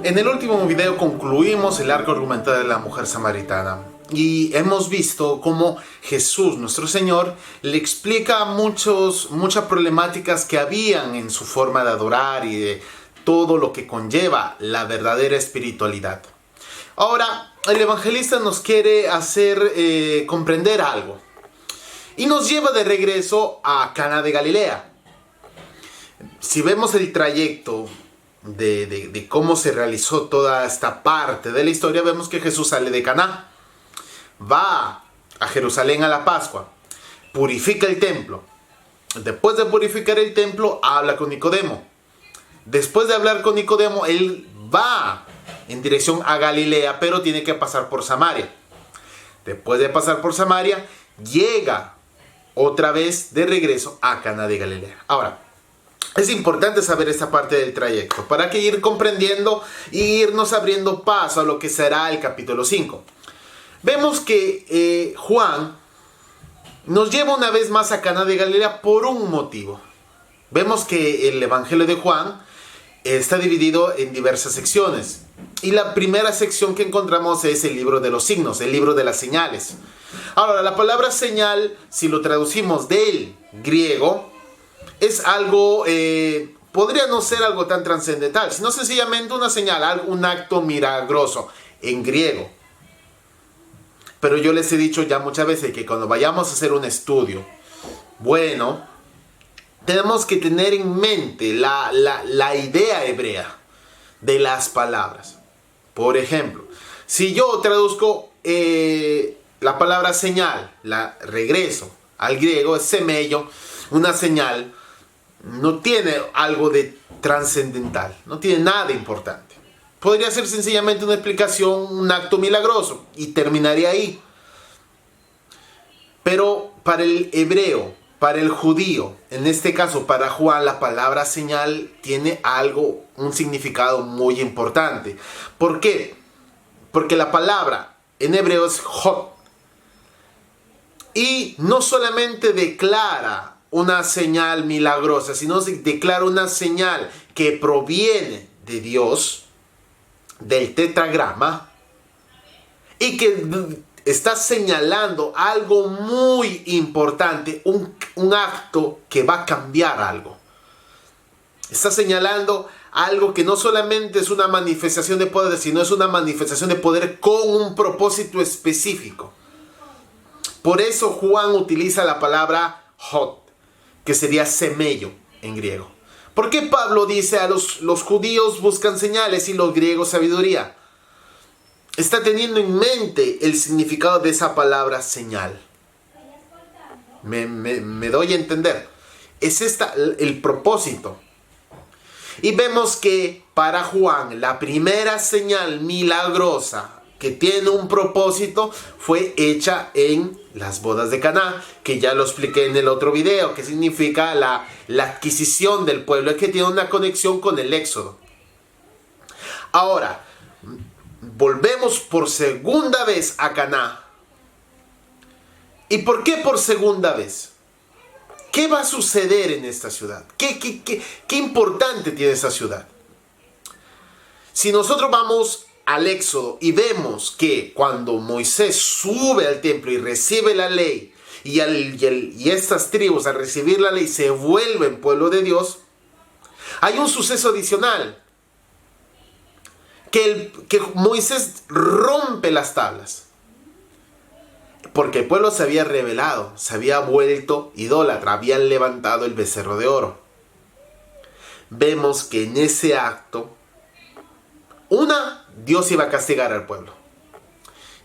En el último video concluimos el arco argumental de la mujer samaritana y hemos visto cómo Jesús, nuestro Señor, le explica muchas problemáticas que habían en su forma de adorar y de todo lo que conlleva la verdadera espiritualidad. Ahora, el evangelista nos quiere hacer comprender algo y nos lleva de regreso a Cana de Galilea. Si vemos el trayecto de cómo se realizó toda esta parte de la historia, vemos que Jesús sale de Caná, va a Jerusalén a la Pascua, purifica el templo. Después de purificar el templo, habla con Nicodemo. Después de hablar con Nicodemo, él va en dirección a Galilea, pero tiene que pasar por Samaria. Después de pasar por Samaria, llega otra vez de regreso a Cana de Galilea. Ahora, es importante saber esta parte del trayecto para que ir comprendiendo e irnos abriendo paso a lo que será el capítulo 5. Vemos que Juan nos lleva una vez más a Cana de Galilea por un motivo. Vemos que el Evangelio de Juan está dividido en diversas secciones. Y la primera sección que encontramos es el libro de los signos, el libro de las señales. Ahora, la palabra señal, si lo traducimos del griego, es algo, podría no ser algo tan trascendental, sino sencillamente una señal, un acto milagroso en griego. Pero yo les he dicho ya muchas veces que cuando vayamos a hacer un estudio, bueno, tenemos que tener en mente la idea hebrea de las palabras. Por ejemplo, si yo traduzco la palabra señal, la regreso al griego, es semello, una señal, no tiene algo de trascendental, no tiene nada importante. Podría ser sencillamente una explicación, un acto milagroso y terminaría ahí. Pero para el hebreo, para el judío, en este caso para Juan, la palabra señal tiene algo, un significado muy importante. ¿Por qué? Porque la palabra en hebreo es hot. Y no solamente declara una señal milagrosa, sino se declara una señal que proviene de Dios, del tetragrama, y que está señalando algo muy importante, un acto que va a cambiar algo. Está señalando algo que no solamente es una manifestación de poder, sino es una manifestación de poder con un propósito específico. Por eso Juan utiliza la palabra hot, que sería semello en griego. ¿Por qué Pablo dice a los judíos buscan señales y los griegos sabiduría? Está teniendo en mente el significado de esa palabra señal. Me doy a entender. Es el propósito. Y vemos que para Juan la primera señal milagrosa que tiene un propósito fue hecha en las bodas de Caná, que ya lo expliqué en el otro video, que significa la adquisición del pueblo, que tiene una conexión con el Éxodo. Ahora, volvemos por segunda vez a Caná. ¿Y por qué por segunda vez? ¿Qué va a suceder en esta ciudad? ¿Qué importante tiene esta ciudad? Si nosotros vamos al Éxodo y vemos que cuando Moisés sube al templo y recibe la ley y estas tribus al recibir la ley se vuelven pueblo de Dios, hay un suceso adicional, que Moisés rompe las tablas porque el pueblo se había rebelado, se había vuelto idólatra, habían levantado el becerro de oro. Vemos que en ese acto, Dios iba a castigar al pueblo.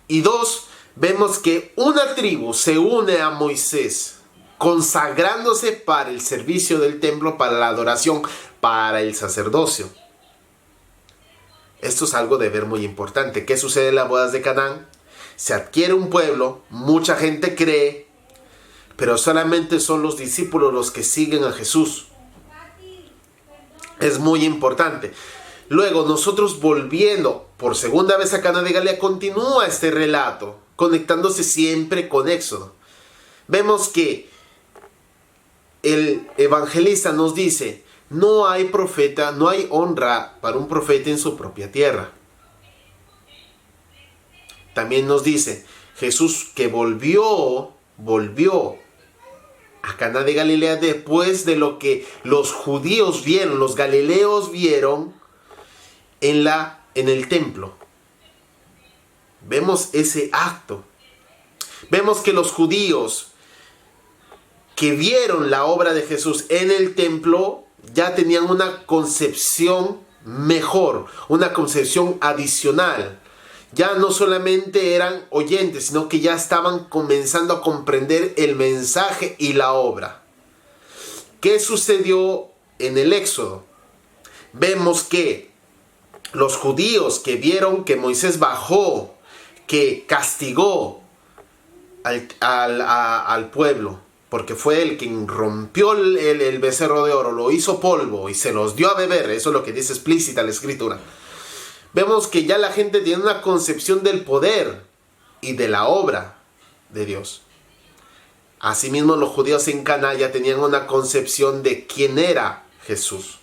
Y dos, vemos que una tribu se une a Moisés, consagrándose para el servicio del templo, para la adoración, para el sacerdocio. Esto es algo de ver muy importante. ¿Qué sucede en las bodas de Canaán? Se adquiere un pueblo, mucha gente cree, pero solamente son los discípulos los que siguen a Jesús. Es muy importante. Luego, nosotros volviendo por segunda vez a Cana de Galilea, continúa este relato, conectándose siempre con Éxodo. Vemos que el evangelista nos dice no hay profeta, no hay honra para un profeta en su propia tierra. También nos dice Jesús que volvió a Caná de Galilea después de lo que los judíos vieron, los galileos vieron en el templo. Vemos ese acto. Vemos que los judíos que vieron la obra de Jesús en el templo ya tenían una concepción mejor, una concepción adicional. Ya no solamente eran oyentes, sino que ya estaban comenzando a comprender el mensaje y la obra. ¿Qué sucedió en el Éxodo? Vemos que los judíos que vieron que Moisés bajó, que castigó al pueblo, porque fue él quien rompió el becerro de oro, lo hizo polvo y se los dio a beber. Eso es lo que dice explícita la Escritura. Vemos que ya la gente tiene una concepción del poder y de la obra de Dios. Asimismo, los judíos en Caná ya tenían una concepción de quién era Jesús.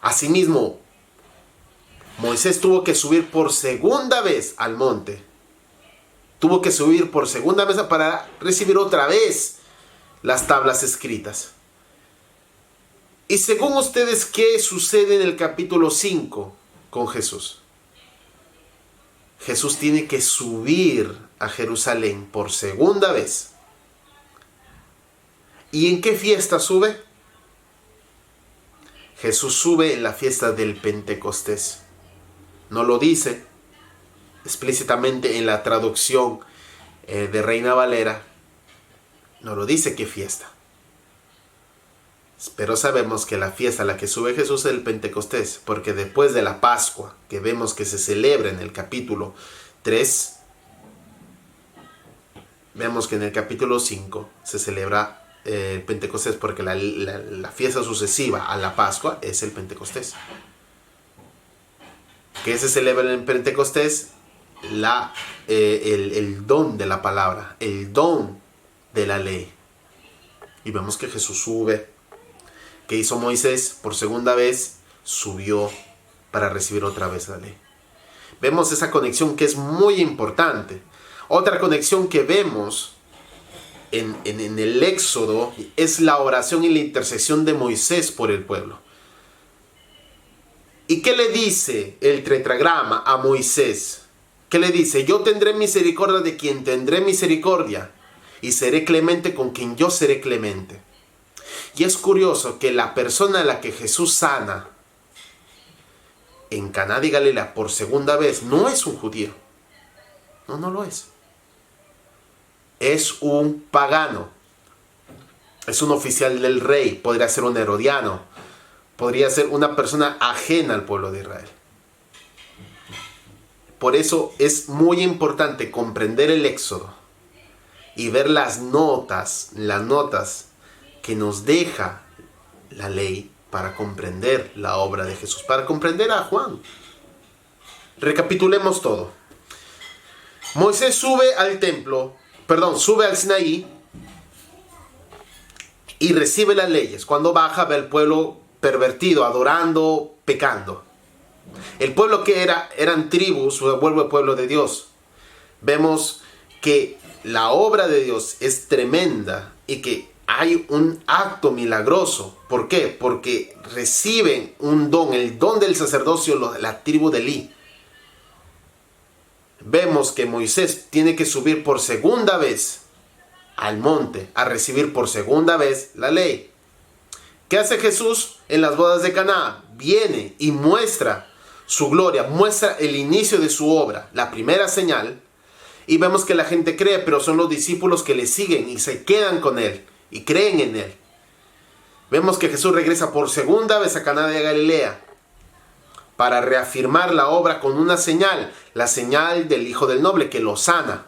Asimismo, Moisés tuvo que subir por segunda vez al monte. Tuvo que subir por segunda vez para recibir otra vez las tablas escritas. Y según ustedes, ¿qué sucede en el capítulo 5 con Jesús? Jesús tiene que subir a Jerusalén por segunda vez. ¿Y en qué fiesta sube? Jesús sube en la fiesta del Pentecostés. No lo dice explícitamente en la traducción de Reina Valera. No lo dice qué fiesta. Pero sabemos que la fiesta a la que sube Jesús es el Pentecostés, porque después de la Pascua, que vemos que se celebra en el capítulo 3, vemos que en el capítulo 5 se celebra el Pentecostés, porque la fiesta sucesiva a la Pascua es el Pentecostés. ¿Qué se celebra en el Pentecostés? El don de la palabra, el don de la ley. Y vemos que Jesús sube. ¿Qué hizo Moisés? Por segunda vez subió para recibir otra vez la ley. Vemos esa conexión que es muy importante. Otra conexión que vemos en el Éxodo es la oración y la intercesión de Moisés por el pueblo. ¿Y qué le dice el tetragrama a Moisés? ¿Qué le dice? Yo tendré misericordia de quien tendré misericordia, y seré clemente con quien yo seré clemente. Y es curioso que la persona a la que Jesús sana en Caná de Galilea por segunda vez no es un judío. No lo es. Es un pagano. Es un oficial del rey. Podría ser un herodiano. Podría ser una persona ajena al pueblo de Israel. Por eso es muy importante comprender el Éxodo y ver las notas que nos deja la ley para comprender la obra de Jesús, para comprender a Juan. Recapitulemos todo. Moisés sube al Sinaí y recibe las leyes. Cuando baja, ve al pueblo pervertido, adorando, pecando. El pueblo que eran tribus, se vuelve pueblo de Dios. Vemos que la obra de Dios es tremenda y que hay un acto milagroso. ¿Por qué? Porque reciben un don, el don del sacerdocio, la tribu de Elí. Vemos que Moisés tiene que subir por segunda vez al monte a recibir por segunda vez la ley. ¿Qué hace Jesús en las bodas de Caná? Viene y muestra su gloria, muestra el inicio de su obra, la primera señal. Y vemos que la gente cree, pero son los discípulos que le siguen y se quedan con él y creen en él. Vemos que Jesús regresa por segunda vez a Caná de Galilea para reafirmar la obra con una señal, la señal del Hijo del Noble que lo sana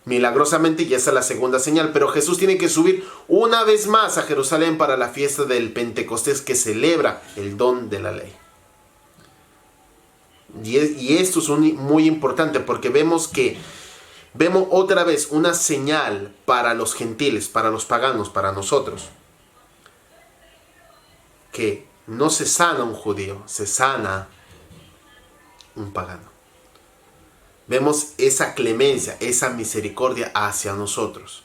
milagrosamente, y esa es la segunda señal. Pero Jesús tiene que subir una vez más a Jerusalén para la fiesta del Pentecostés, que celebra el don de la ley. Y esto es muy importante, porque vemos otra vez una señal para los gentiles, para los paganos, para nosotros. que no se sana un judío, se sana un pagano. Vemos esa clemencia, esa misericordia hacia nosotros.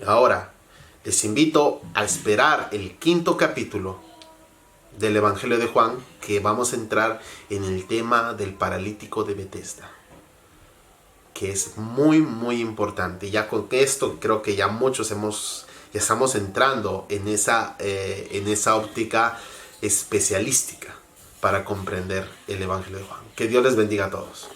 Ahora, les invito a esperar el 5º capítulo del Evangelio de Juan, que vamos a entrar en el tema del paralítico de Betesda, que es muy muy importante. Ya con esto creo que ya muchos ya estamos entrando en esa óptica especialística para comprender el Evangelio de Juan. Que Dios les bendiga a todos.